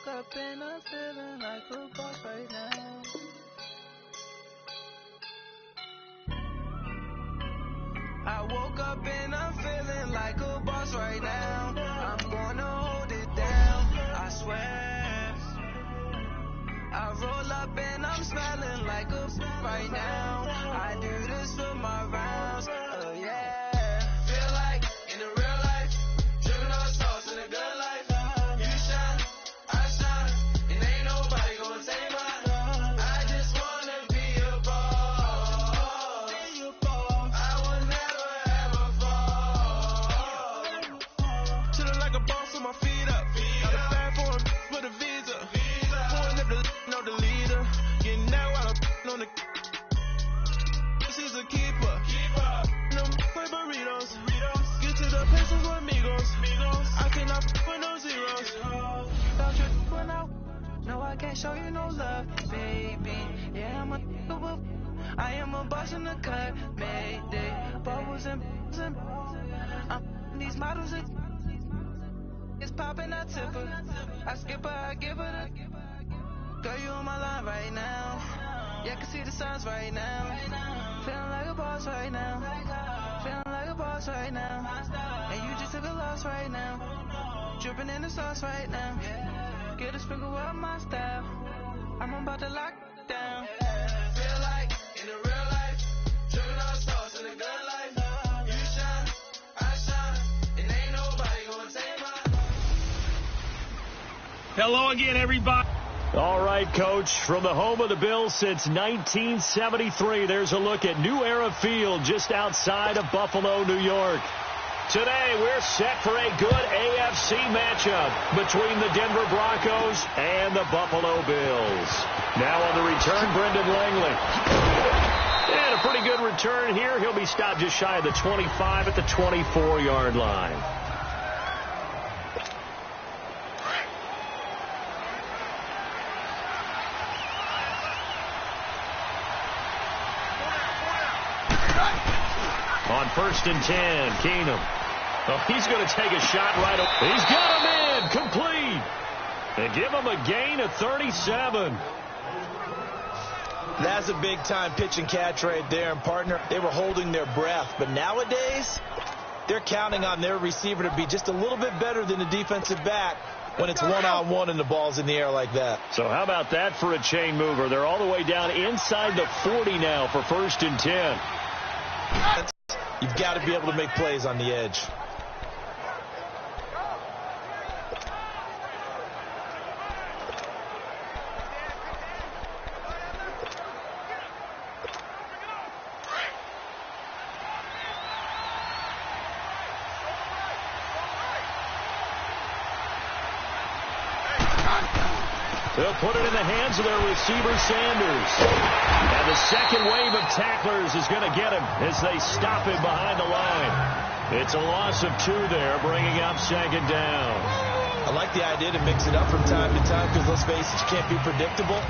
woke up and I'm feeling like a boss right now. I woke up and I'm feeling like a boss right now. I'm gonna hold it down, I swear. I roll up and I'm smelling like a right now. I do this for my rounds, yeah. Feel like in the real life, dripping on sauce in a good life. You shine, I shine, and ain't nobody gonna take mine. I just wanna be a boss. I will never ever fall. Chillin' like a boss with my feet up. Got a fat for a visa. Pulling up the leader. Getting out while I'm on the. She's a keeper. No play burritos. Get to the pesos with amigos. I cannot with no zeros. Don't you when no, I can't show you no love, baby. Yeah, I am a boss in the cut, Mayday. Bubbles and these models it's popping, I tip her. I skip her, I give her the. Girl, you on my line right now. Yeah, I can see the signs right now. Feeling like a boss right now. Feeling like a boss right now. And you just took a loss right now. Dripping in the sauce right now. Get a sprinkle of my style. I'm about to lock down. Feel like in the real life, dripping on sauce in the good life. You shine, I shine, and ain't nobody gonna take mine. Hello again, everybody. All right, Coach, from the home of the Bills since 1973, there's a look at New Era Field just outside of Buffalo, New York. Today, we're set for a good AFC matchup between the Denver Broncos and the Buffalo Bills. Now on the return, Brendan Langley. And a pretty good return here. He'll be stopped just shy of the 25 at the 24-yard line. On 1st and 10, Keenum. Oh, he's going to take a shot right away. He's got him in, complete. And give him a gain of 37. That's a big-time pitch and catch right there. And, partner, they were holding their breath. But nowadays, they're counting on their receiver to be just a little bit better than the defensive back when it's one-on-one and the ball's in the air like that. So how about that for a chain mover? They're all the way down inside the 40 now for 1st and 10. You've got to be able to make plays on the edge. They'll put it in the hands of their receiver, Sanders. And the second wave of tacklers is going to get him as they stop him behind the line. It's a loss of 2 there, bringing up 2nd down. I like the idea to mix it up from time to time because, let's face it, you can't be predictable.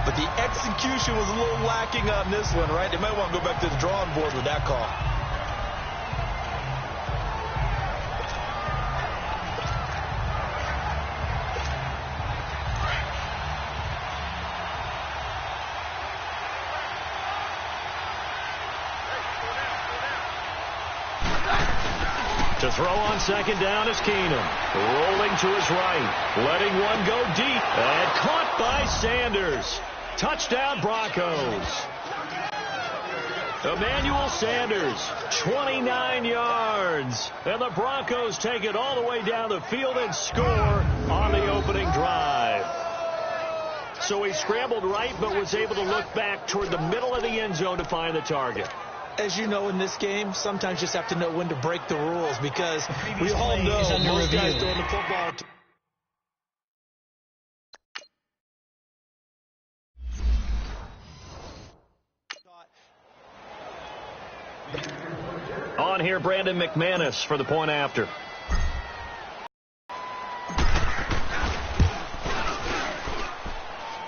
But the execution was a little lacking on this one, right? They might want to go back to the drawing board with that call. To throw on 2nd down is Keenum. Rolling to his right. Letting one go deep. And caught by Sanders. Touchdown Broncos. Emmanuel Sanders, 29 yards. And the Broncos take it all the way down the field and score on the opening drive. So he scrambled right but was able to look back toward the middle of the end zone to find the target. As you know, in this game, sometimes you just have to know when to break the rules because we all know most guys throwing the football. On here, Brandon McManus for the point after.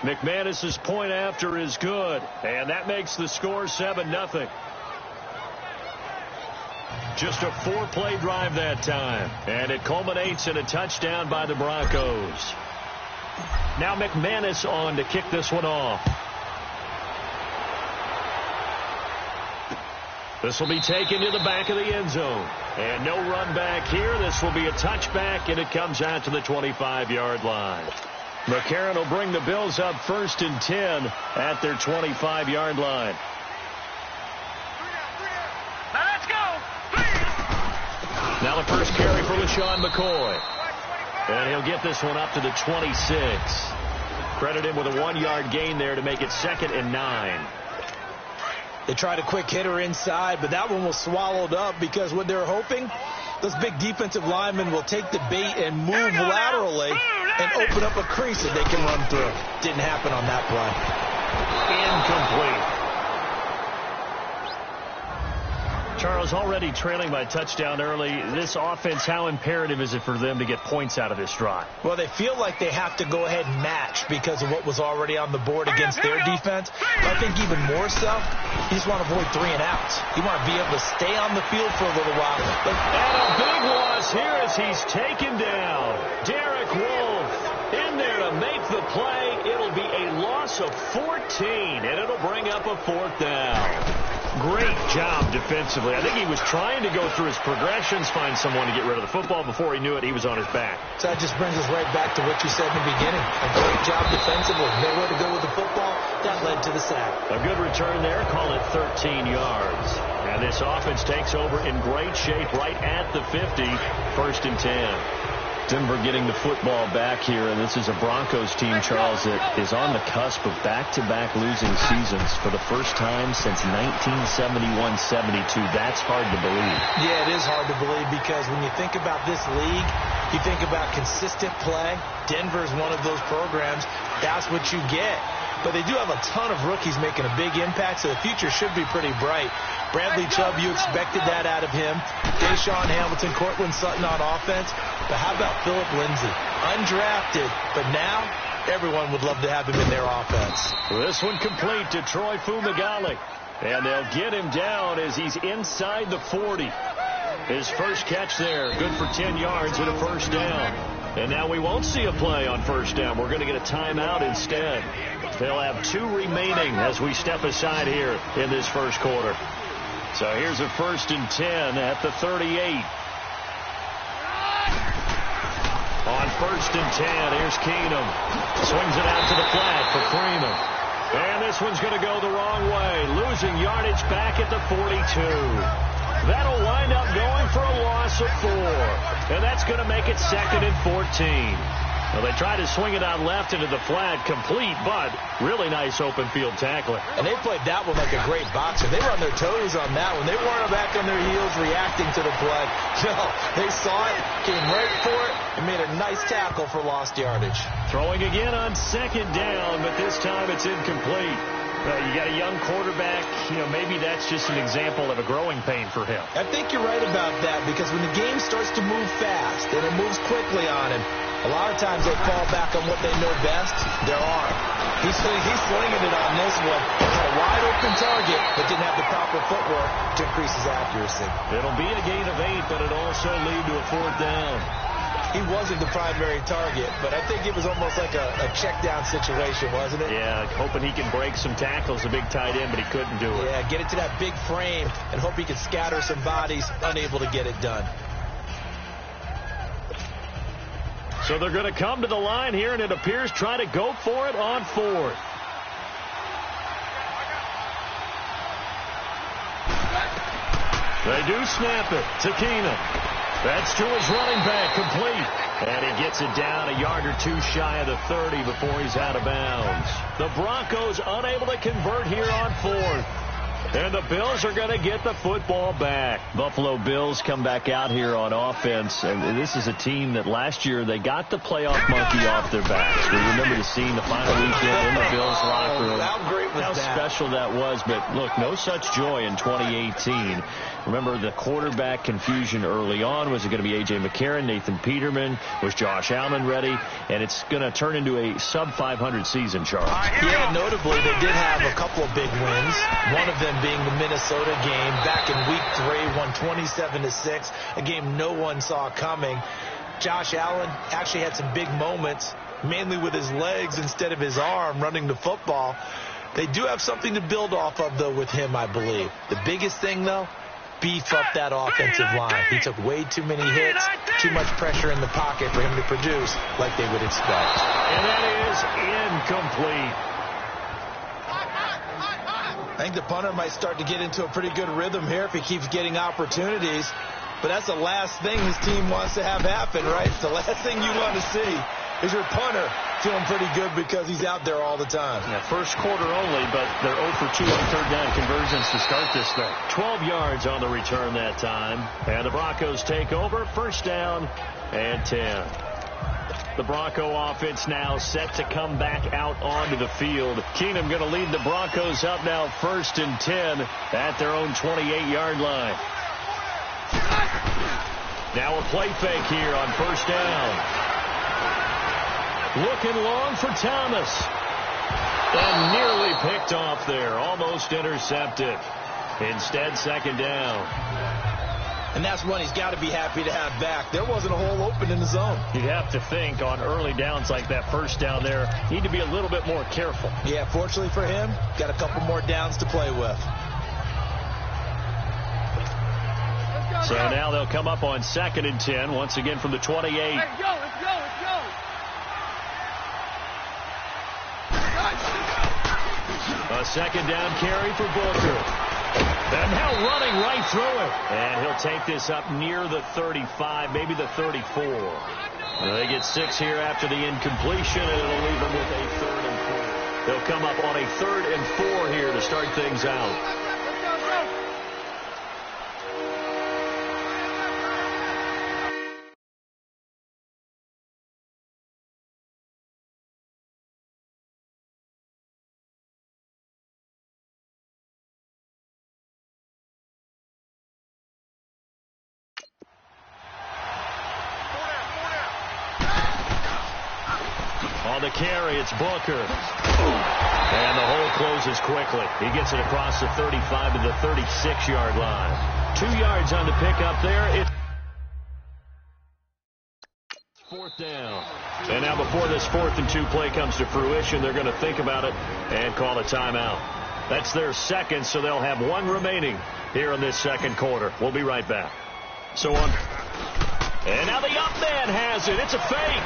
McManus's point after is good, and that makes the score 7-0. Just a 4-play drive that time, and it culminates in a touchdown by the Broncos. Now McManus on to kick this one off. This will be taken to the back of the end zone. And no run back here. This will be a touchback, and it comes out to the 25-yard line. McCarron will bring the Bills up 1st and 10 at their 25-yard line. Now the first carry for LaShawn McCoy. And he'll get this one up to the 26. Credit him with a 1-yard gain there to make it 2nd and 9. They tried a quick hitter inside, but that one was swallowed up because what they're hoping, those big defensive linemen will take the bait and move laterally and open up a crease that they can run through. Didn't happen on that play. Incomplete. Charles, already trailing by a touchdown early. This offense, how imperative is it for them to get points out of this drive? Well, they feel like they have to go ahead and match because of what was already on the board against their defense. But I think even more so, you just want to avoid 3 and outs. You want to be able to stay on the field for a little while. And a big loss here as he's taken down. Derek Wolfe in there to make the play. It'll be a loss of 14, and it'll bring up a 4th down. Great job defensively. I think he was trying to go through his progressions, find someone to get rid of the football. Before he knew it, he was on his back. So that just brings us right back to what you said in the beginning. A great job defensively. Nowhere to go with the football. That led to the sack. A good return there. Call it 13 yards. And this offense takes over in great shape right at the 50. 1st and 10. Denver getting the football back here, and this is a Broncos team, Charles, that is on the cusp of back-to-back losing seasons for the first time since 1971-72. That's hard to believe. Yeah, it is hard to believe because when you think about this league, you think about consistent play. Denver is one of those programs. That's what you get. But they do have a ton of rookies making a big impact, so the future should be pretty bright. Bradley Chubb, you expected that out of him. Deshaun Hamilton, Cortland Sutton on offense. But how about Phillip Lindsay? Undrafted, but now everyone would love to have him in their offense. This one complete to Troy Fumagalli. And they'll get him down as he's inside the 40. His first catch there, good for 10 yards and a 1st down. And now we won't see a play on 1st down. We're going to get a timeout instead. They'll have 2 remaining as we step aside here in this 1st quarter. So here's a 1st and 10 at the 38. On 1st and 10, here's Keenum. Swings it out to the flat for Freeman. And this one's going to go the wrong way. Losing yardage back at the 42. That'll wind up going for a loss of 4. And that's going to make it 2nd and 14. Well, they tried to swing it out left into the flat, complete, but really nice open field tackling. And they played that one like a great boxer. They were on their toes on that one. They weren't back on their heels reacting to the play. No, they saw it, came right for it, and made a nice tackle for lost yardage. Throwing again on 2nd down, but this time it's incomplete. You got a young quarterback, maybe that's just an example of a growing pain for him. I think you're right about that because when the game starts to move fast and it moves quickly on him, a lot of times they fall back on what they know best, their arm. He's slinging it on this one. Had a wide open target, but didn't have the proper footwork to increase his accuracy. It'll be a gain of 8, but it'll also lead to a 4th down. He wasn't the primary target, but I think it was almost like a check down situation, wasn't it? Yeah, hoping he can break some tackles, a big tight end, but he couldn't do it. Yeah, get it to that big frame and hope he can scatter some bodies, unable to get it done. So they're going to come to the line here, and it appears try to go for it on 4th. They do snap it to Keenum. That's to his running back, complete. And he gets it down a yard or 2 shy of the 30 before he's out of bounds. The Broncos unable to convert here on 4th. And the Bills are going to get the football back. Buffalo Bills come back out here on offense. And this is a team that last year they got the playoff monkey off their backs. We remember the scene the final weekend in the Bills locker room. How great was that? How special that was. But look, no such joy in 2018. Remember the quarterback confusion early on. Was it going to be A.J. McCarron, Nathan Peterman? Was Josh Allen ready? And it's going to turn into a sub-500 season, Charles. Yeah, notably they did have a couple of big wins. One of them being the Minnesota game back in week 3, won 27-6, a game no one saw coming. Josh Allen actually had some big moments mainly with his legs instead of his arm running the football. They do have something to build off of, though, with him, I believe. The biggest thing, though, beef up that offensive line. He took way too many hits, too much pressure in the pocket for him to produce like they would expect. And that is incomplete. I think the punter might start to get into a pretty good rhythm here if he keeps getting opportunities. But that's the last thing his team wants to have happen, right? The last thing you want to see is your punter feeling pretty good because he's out there all the time. Yeah, first quarter only, but they're 0 for 2 on third down conversions to start this thing. 12 yards on the return that time. And the Broncos take over. First down and 10. The Bronco offense now set to come back out onto the field. Keenum going to lead the Broncos up now 1st and 10 at their own 28-yard line. Now a play fake here on first down. Looking long for Thomas. And nearly picked off there. Almost intercepted. Instead, second down. And that's one he's got to be happy to have back. There wasn't a hole open in the zone. You'd have to think on early downs like that first down there, need to be a little bit more careful. Yeah, fortunately for him, got a couple more downs to play with. So now they'll come up on 2nd and 10, once again from the 28. Hey, let's go. A second down carry for Booker. And now running right through it. And he'll take this up near the 35, maybe the 34. They get 6 here after the incompletion, and it'll leave them with a 3rd and 4. They'll come up on a 3rd and 4 here to start things out. On the carry, it's Booker. And the hole closes quickly. He gets it across the 35 to the 36-yard line. 2 yards on the pickup there. It's 4th down. And now before this 4th and 2 play comes to fruition, they're going to think about it and call a timeout. That's their second, so they'll have 1 remaining here in this second quarter. We'll be right back. So on. And now the up man has it. It's a fake.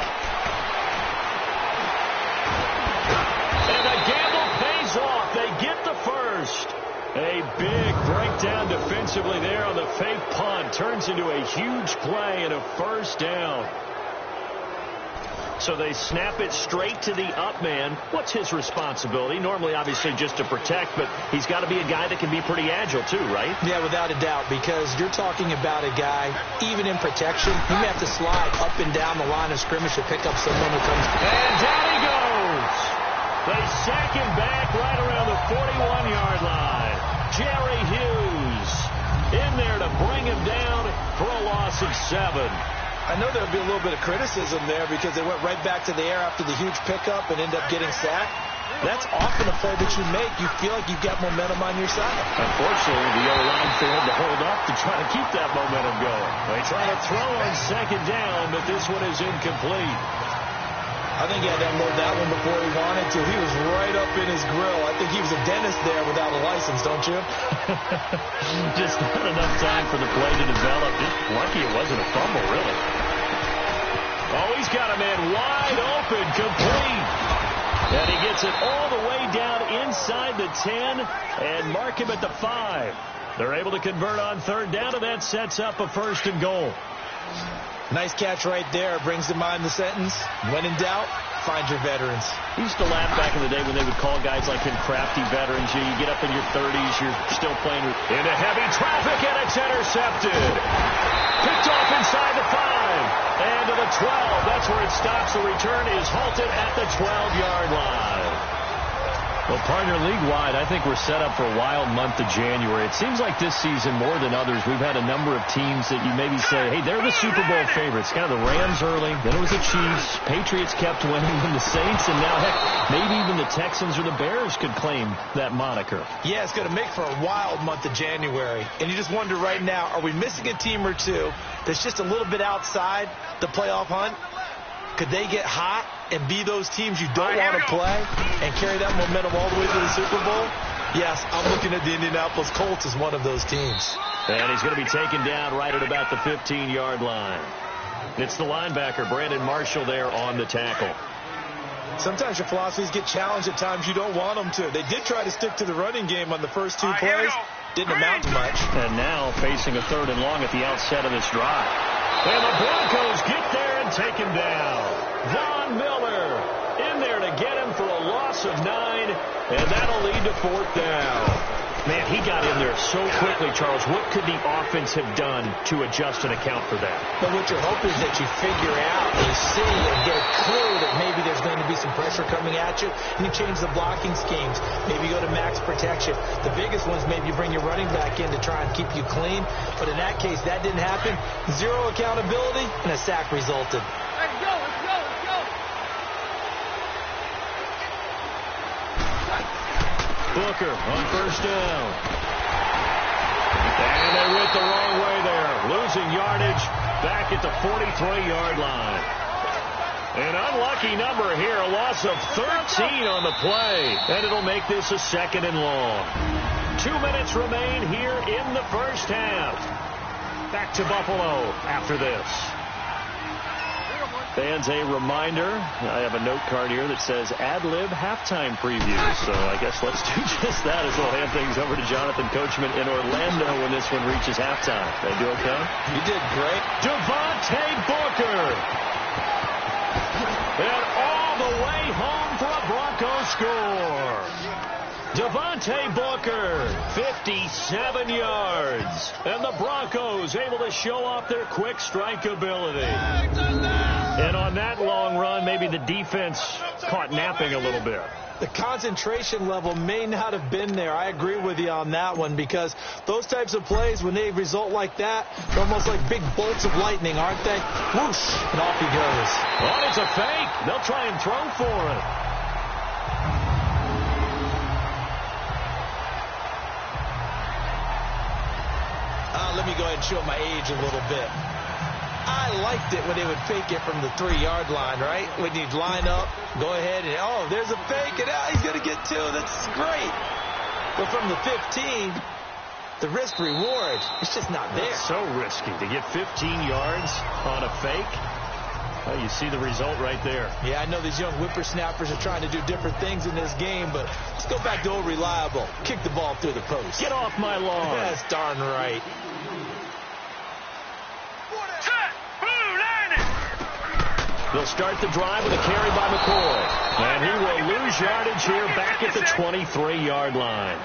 And the gamble pays off. They get the first. A big breakdown defensively there on the fake punt. Turns into a huge play and a first down. So they snap it straight to the up man. What's his responsibility? Normally, obviously, just to protect, but he's got to be a guy that can be pretty agile, too, right? Yeah, without a doubt, because you're talking about a guy, even in protection, you may have to slide up and down the line of scrimmage to pick up someone who comes. And down he goes. They sack him back right around the 41-yard line. Jerry Hughes in there to bring him down for a loss of 7. I know there'll be a little bit of criticism there because they went right back to the air after the huge pickup and end up getting sacked. That's often a play that you make. You feel like you've got momentum on your side. Unfortunately, the O-line failed to hold up to try to keep that momentum going. They try to throw on second down, but this one is incomplete. I think he had to unload that one before he wanted to. He was right up in his grill. I think he was a dentist there without a license, don't you? Just not enough time for the play to develop. Just lucky it wasn't a fumble, really. Oh, he's got a man wide open, complete. And he gets it all the way down inside the 10 and mark him at the 5. They're able to convert on third down, and that sets up a 1st and goal. Nice catch right there. Brings to mind the sentence, when in doubt, find your veterans. He used to laugh back in the day when they would call guys like him crafty veterans. You get up in your 30s, you're still playing into heavy traffic, and it's intercepted. Picked off inside the 5. And to the 12. That's where it stops. The return is halted at the 12-yard line. Well, partner, league-wide, I think we're set up for a wild month of January. It seems like this season, more than others, we've had a number of teams that you maybe say, hey, they're the Super Bowl favorites. Kind of the Rams early, then it was the Chiefs. Patriots kept winning, then the Saints, and now, heck, maybe even the Texans or the Bears could claim that moniker. Yeah, it's going to make for a wild month of January. And you just wonder right now, are we missing a team or two that's just a little bit outside the playoff hunt? Could they get hot and be those teams you don't want to play and carry that momentum all the way to the Super Bowl, yes, I'm looking at the Indianapolis Colts as one of those teams. And he's going to be taken down right at about the 15-yard line. It's the linebacker, Brandon Marshall, there on the tackle. Sometimes your philosophies get challenged at times you don't want them to. They did try to stick to the running game on the first 2 plays. Didn't amount to much. And now facing a 3rd and long at the outset of this drive. And the Broncos get there and take him down. Von Miller in there to get him for a loss of 9. And that'll lead to 4th down. Man, he got in there so quickly, Charles. What could the offense have done to adjust and account for that? But what you're hoping is that you figure out and you see and get a clue that maybe there's going to be some pressure coming at you, and you change the blocking schemes. Maybe you go to max protection. The biggest one is maybe you bring your running back in to try and keep you clean. But in that case, that didn't happen. 0 accountability, and a sack resulted. Let's go, let's go, let's go. Booker on 1st down. And they went the wrong way there. Losing yardage back at the 43-yard line. An unlucky number here. A loss of 13 on the play. And it'll make this a 2nd and long. 2 minutes remain here in the first half. Back to Buffalo after this. Fans, a reminder, I have a note card here that says ad-lib halftime preview. So I guess let's do just that as we'll hand things over to Jonathan Coachman in Orlando when this one reaches halftime. They do okay? You did great. Devontae Booker. And all the way home for a Broncos score. Devontae Booker, 57 yards. And the Broncos able to show off their quick strike ability. And on that long run, maybe the defense caught napping a little bit. The concentration level may not have been there. I agree with you on that one, because those types of plays, when they result like that, they're almost like big bolts of lightning, aren't they? Whoosh, and off he goes. Oh, it's a fake. They'll try and throw for it. Let me go ahead and show my age a little bit. I liked it when they would fake it from the 3-yard line, right? When you'd line up, go ahead and, oh, there's a fake, and he's going to get 2. That's great. But from the 15, the risk reward, it's just not there. It's so risky to get 15 yards on a fake. Well, you see the result right there. Yeah, I know these young whippersnappers are trying to do different things in this game, but let's go back to old reliable. Kick the ball through the post. Get off my lawn. That's darn right. They'll start the drive with a carry by McCoy. And he will lose yardage here back at the 23-yard line.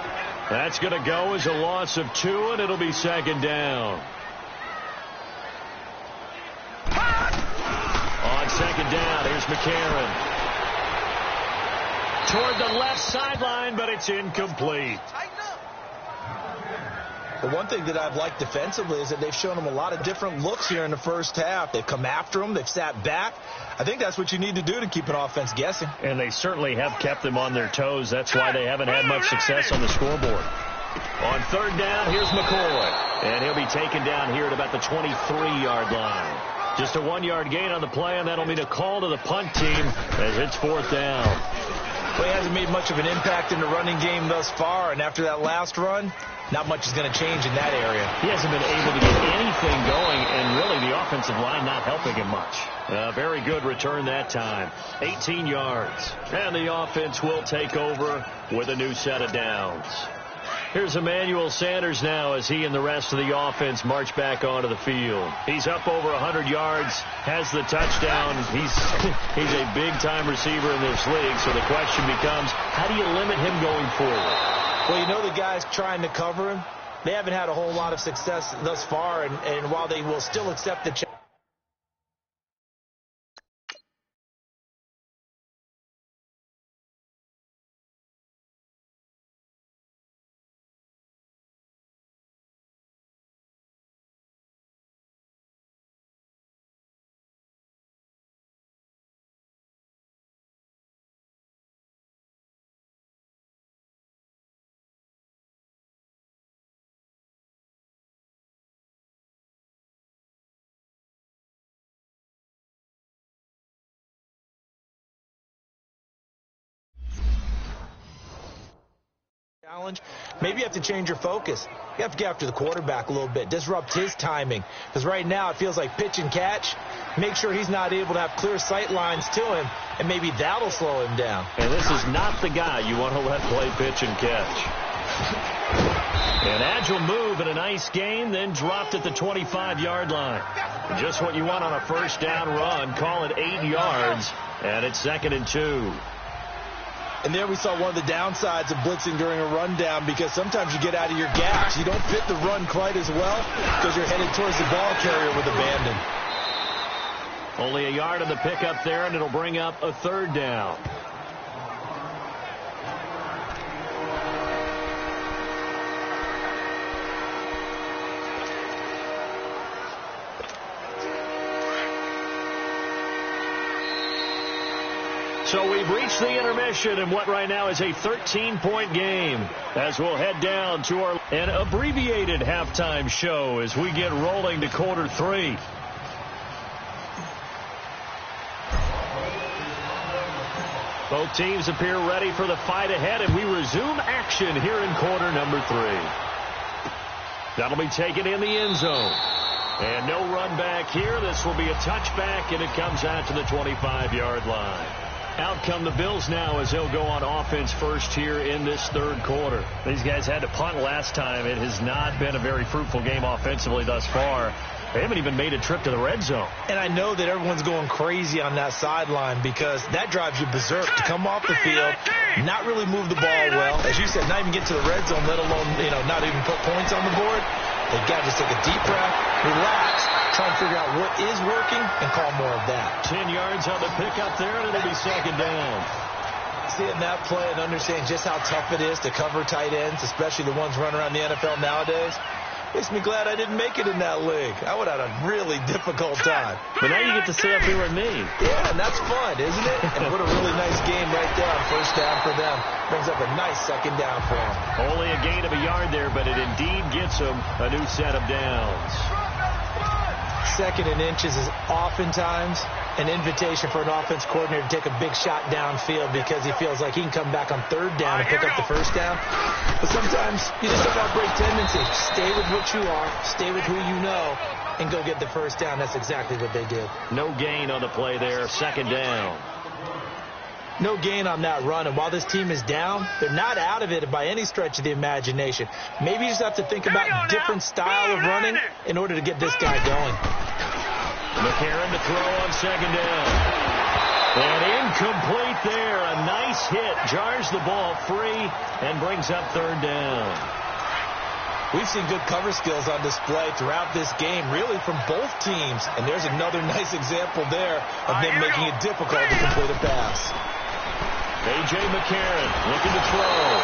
That's going to go as a loss of 2, and it'll be 2nd down. On 2nd down, here's McCarron. Toward the left sideline, but it's incomplete. The one thing that I've liked defensively is that they've shown him a lot of different looks here in the first half. They've come after him. They've sat back. I think that's what you need to do to keep an offense guessing. And they certainly have kept them on their toes. That's why they haven't had much success on the scoreboard. On 3rd down, here's McCoy. And he'll be taken down here at about the 23-yard line. Just a 1-yard gain on the play, and that'll mean a call to the punt team as it's 4th down. Well, he hasn't made much of an impact in the running game thus far, and after that last run, not much is going to change in that area. He hasn't been able to get anything going, and really the offensive line not helping him much. Very good return that time. 18 yards. And the offense will take over with a new set of downs. Here's Emmanuel Sanders now as he and the rest of the offense march back onto the field. He's up over 100 yards, has the touchdown. He's a big-time receiver in this league, so the question becomes, how do you limit him going forward? Well, you know the guys trying to cover him, they haven't had a whole lot of success thus far, and while they will still accept the challenge, challenge, maybe you have to change your focus. You have to get after the quarterback a little bit, disrupt his timing. Because right now it feels like pitch and catch. Make sure he's not able to have clear sight lines to him, and maybe that'll slow him down. And this is not the guy you want to let play pitch and catch. An agile move and a nice gain, then dropped at the 25-yard line. Just what you want on a first down run. Call it 8 yards, and it's 2nd and 2. And there we saw one of the downsides of blitzing during a rundown, because sometimes you get out of your gaps. You don't fit the run quite as well because you're headed towards the ball carrier with abandon. Only a yard on the pickup there, and it'll bring up a 3rd down. So we've reached the intermission in what right now is a 13-point game, as we'll head down to an abbreviated halftime show as we get rolling to quarter 3. Both teams appear ready for the fight ahead, and we resume action here in quarter number 3. That'll be taken in the end zone. And no run back here. This will be a touchback, and it comes out to the 25-yard line. Out come the Bills now as they'll go on offense first here in this 3rd quarter. These guys had to punt last time. It has not been a very fruitful game offensively thus far. They haven't even made a trip to the red zone. And I know that everyone's going crazy on that sideline because that drives you berserk to come off the field, not really move the ball well. As you said, not even get to the red zone, let alone, not even put points on the board. They've got to just take a deep breath, relax, try and figure out what is working, and call more of that. 10 yards on the pickup there, and it'll be 2nd down. Seeing that play and understanding just how tough it is to cover tight ends, especially the ones running around the NFL nowadays, makes me glad I didn't make it in that league. I would have had a really difficult time. But now you get to sit up here with me. Yeah, and that's fun, isn't it? And what a really nice game right there on first down for them. Brings up a nice 2nd down for them. Only a gain of a yard there, but it indeed gets them a new set of downs. 2nd and inches is oftentimes an invitation for an offense coordinator to take a big shot downfield because he feels like he can come back on 3rd down and pick up the first down. But sometimes you just have that great tendency. Stay with what you are, stay with who you know, and go get the first down. That's exactly what they did. No gain on the play there, 2nd down. No gain on that run, and while this team is down, they're not out of it by any stretch of the imagination. Maybe you just have to think about a different style of running in order to get this guy going. McCarron to throw on 2nd down. And incomplete there. A nice hit. Jars the ball free and brings up 3rd down. We've seen good cover skills on display throughout this game, really from both teams. And there's another nice example there of them making it difficult to complete a pass. A.J. McCarron looking to throw.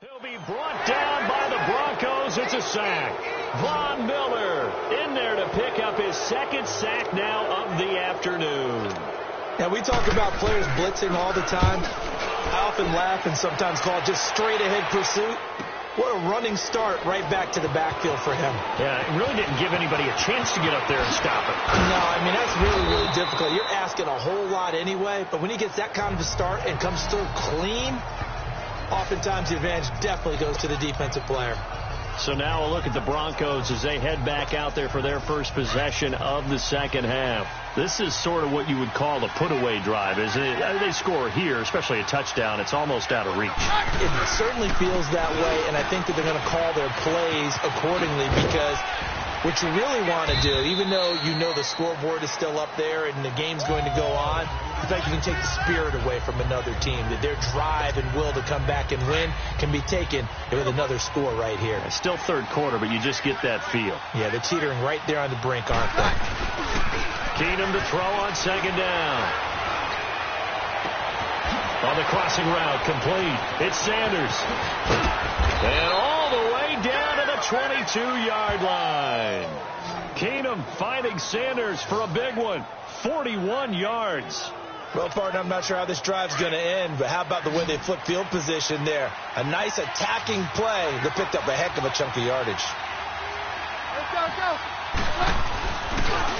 He'll be brought down by the Broncos. It's a sack. Von Miller in there to pick up his 2nd sack now of the afternoon. Now, we talk about players blitzing all the time. I often laugh and sometimes call it just straight-ahead pursuit. What a running start right back to the backfield for him. Yeah, it really didn't give anybody a chance to get up there and stop it. No, I mean, that's really, really difficult. You're asking a whole lot anyway, but when he gets that kind of a start and comes through clean, oftentimes the advantage definitely goes to the defensive player. So now a look at the Broncos as they head back out there for their first possession of the second half. This is sort of what you would call a put-away drive, isn't it? They score here, especially a touchdown. It's almost out of reach. It certainly feels that way, and I think that they're going to call their plays accordingly, because what you really want to do, even though you know the scoreboard is still up there and the game's going to go on, the fact you can take the spirit away from another team, that their drive and will to come back and win can be taken with another score right here. It's still third quarter, but you just get that feel. Yeah, they're teetering right there on the brink, aren't they? Keenum to throw on second down. On the crossing route, complete. It's Sanders. And all the way down to the 22-yard line. Keenum finding Sanders for a big one. 41 yards. Well, partner, I'm not sure how this drive's going to end, but how about the way they flip field position there? A nice attacking play that picked up a heck of a chunk of yardage. Let's go.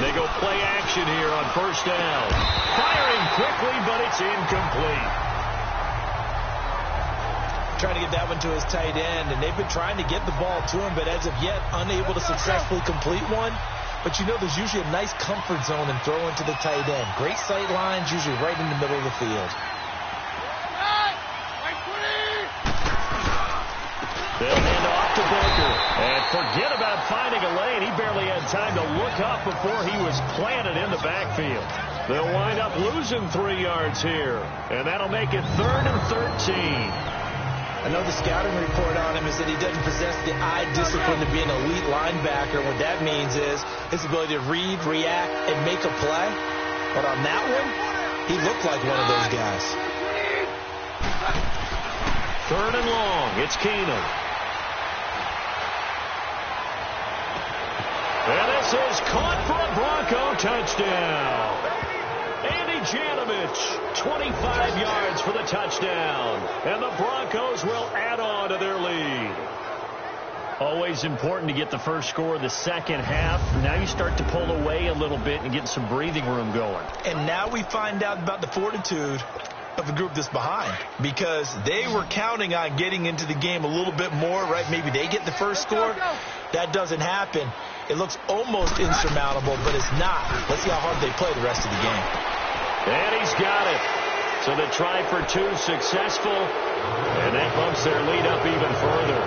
They go play action here on first down. Firing quickly, but it's incomplete. Trying to get that one to his tight end, and they've been trying to get the ball to him, but as of yet, unable to successfully complete one. But you know there's usually a nice comfort zone in throwing to the tight end. Great sight lines, usually right in the middle of the field. They'll hand off to Booker. And forget about finding a lane. He barely had time to look up before he was planted in the backfield. They'll wind up losing 3 yards here. And that'll make it 3rd and 13. I know the scouting report on him is that he doesn't possess the eye discipline to be an elite linebacker. What that means is his ability to read, react, and make a play. But on that one, he looked like one of those guys. 3rd and long. It's Keenum. And this is caught for a Bronco touchdown. Andy Janovich, 25 yards for the touchdown. And the Broncos will add on to their lead. Always important to get the first score of the second half. Now you start to pull away a little bit and get some breathing room going. And now we find out about the fortitude of the group that's behind, because they were counting on getting into the game a little bit more, right? Maybe they get the first score. That doesn't happen. It looks almost insurmountable, but it's not. Let's see how hard they play the rest of the game. And he's got it. So the try for 2 successful, and that bumps their lead up even further.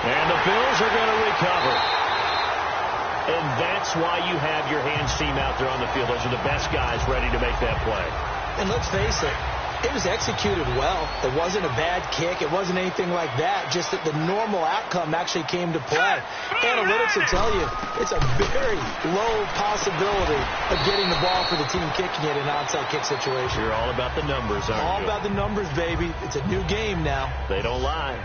And the Bills are going to recover. And that's why you have your hands team out there on the field. Those are the best guys ready to make that play. And let's face it, it was executed well. It wasn't a bad kick. It wasn't anything like that. Just that the normal outcome actually came to play. Analytics will tell you it's a very low possibility of getting the ball for the team kicking it in an onside kick situation. You're all about the numbers, aren't you? All about the numbers, baby. It's a new game now. They don't lie.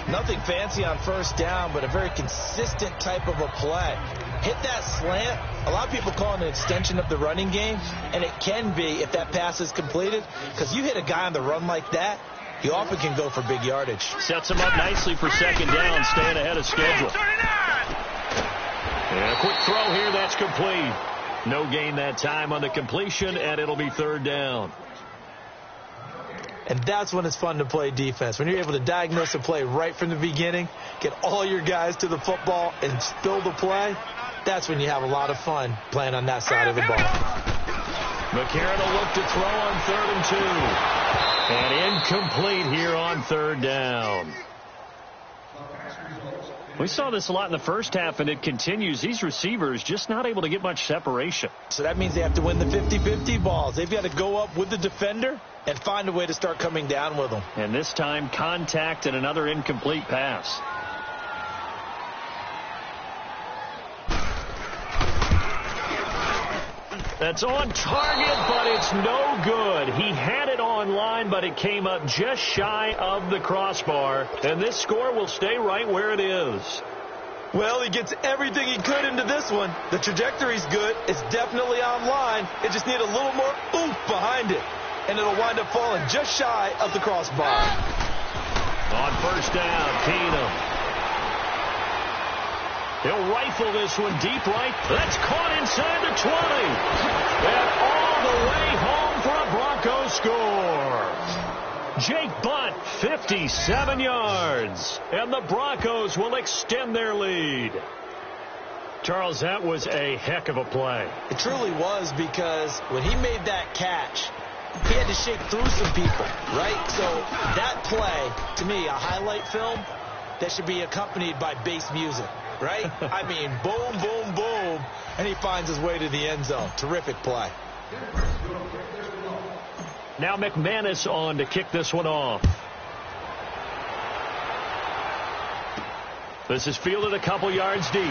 Nothing fancy on first down, but a very consistent type of a play. Hit that slant. A lot of people call it an extension of the running game, and it can be if that pass is completed, because you hit a guy on the run like that, you often can go for big yardage. Sets him up nicely for second down, staying ahead of schedule. And a quick throw here, that's complete. No gain that time on the completion, and it'll be 3rd down. And that's when it's fun to play defense. When you're able to diagnose a play right from the beginning, get all your guys to the football and build a play, that's when you have a lot of fun playing on that side of the ball. McCarron will look to throw on 3rd and 2. And incomplete here on 3rd down. We saw this a lot in the first half, and it continues. These receivers just not able to get much separation. So that means they have to win the 50-50 balls. They've got to go up with the defender and find a way to start coming down with them. And this time, contact and another incomplete pass. That's on target, but it's no good. He had it on line, but it came up just shy of the crossbar. And this score will stay right where it is. Well, he gets everything he could into this one. The trajectory's good. It's definitely online. It just needs a little more oomph behind it. And it'll wind up falling just shy of the crossbar. On first down, Keenum. He'll rifle this one deep right. That's caught inside the 20. And all the way home for a Broncos score. Jake Butt, 57 yards. And the Broncos will extend their lead. Charles, that was a heck of a play. It truly was, because when he made that catch, he had to shake through some people, right? So that play, to me, a highlight film that should be accompanied by bass music, right? I mean, boom, boom, boom, and he finds his way to the end zone. Terrific play. Now McManus on to kick this one off. This is fielded a couple yards deep.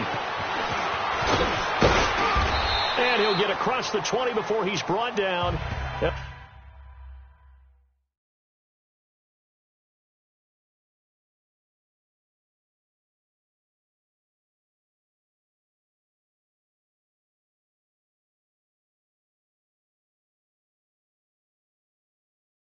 And he'll get across the 20 before he's brought down.